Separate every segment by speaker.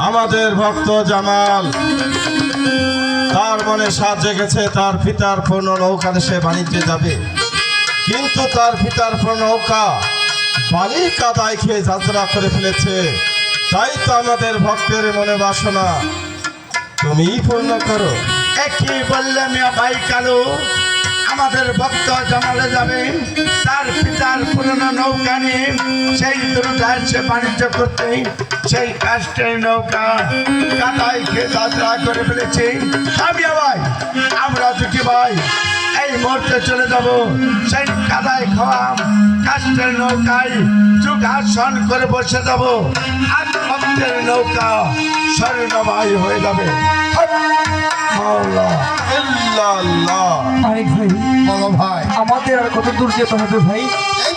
Speaker 1: আমাদের ভক্ত জামাল তার মনে সাজ জেগেছে, তার পিতার পূর্ণ নৌকা সে বাণিজ্যে যাবে, কিন্তু তার পিতার পূর্ণ নৌকা বালির কাদায় খেয়ে যাত্রা করে ফেলেছে। তাই তো আমাদের ভক্তের মনে বাসনা তুমিই পূর্ণ করো।
Speaker 2: একই বললে মিয়া ভাই কালু, আমাদের ভক্ত জামালে যাবে, তার পিতার পুরনো নৌকা নিয়ে সেই দুটায় সে বাণিজ্য করতে, সেই কাষ্টের নৌকা কাদায় খেয়ে যাত্রা করে ফেলেছে। আমি ভাই, আমরা দুটি ভাই এই মুহূর্তে চলে যাব সেই কাদায় খাওয়া কাষ্টের নৌকায় যোগাসন করে বসে যাব, আর ভক্তের নৌকা স্বর্ণময় হয়ে যাবে।
Speaker 3: ভাই
Speaker 2: বলো ভাই,
Speaker 3: আমাদের আর কত দূর যেতে হবে ভাই?
Speaker 2: এই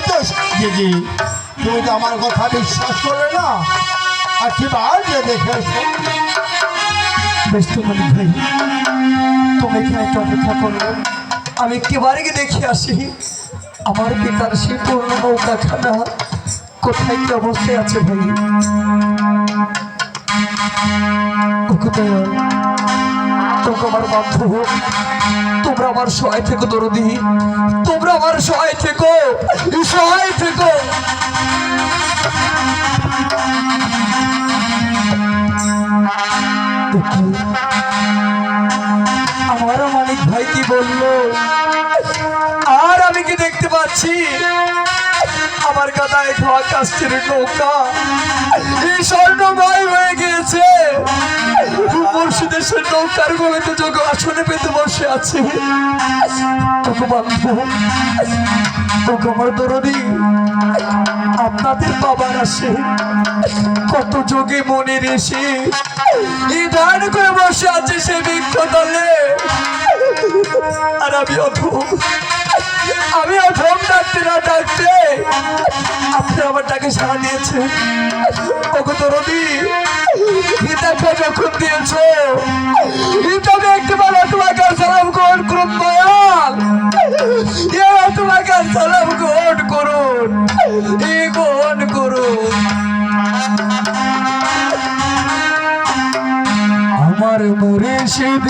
Speaker 2: তো দিদি, তুমি তো আমার কথা বিশ্বাস করলে না, আর কি যে দেখে এসো।
Speaker 3: বেশ তো মালিক ভাই, তুমি এখানে একটু অপেক্ষা করো, আমি একেবারে গিয়ে দেখে আসি আমার পিতার সেই পূর্ণ নৌকাখানা কোথায় কি অবস্থায় আছে ভাই। তোকে আমার বান্ধব, তোমরা আমার সহায় থেকো দরদি, তোমরা আমার সহায় থেকো, সহায় থেকো। আমারও মালিক ভাই কি বললো, আর আমি কি দেখতে পাচ্ছি আমার কাদায় খাওয়া কাষ্টের নৌকা এই স্বর্ণময় হয়ে গিয়েছে। মুর্শিদের নৌকার গলিতে যোগ আসনে পেতে বসে আছে। তোকে বান্ধব, তোকে আমার দরদি, আপনাদের বাবার আসে কত যোগে মনে রেসে এই ধান করে বসে আছে সে বৃক্ষ তলে, আর আমি অথম ডাকতে না ডাকতে আপনি আমার ডাকে সাড়া দিয়েছেন। ওকে দরদি, গীতাকে যখন দিয়েছ গীতাকে একটিবার তোমাকে সালাম গ্রহণ করুন দয়াল, তোমাকে সালাম গ্রহণ করুন, গ্রহণ করুন। আমার মুর্শিদ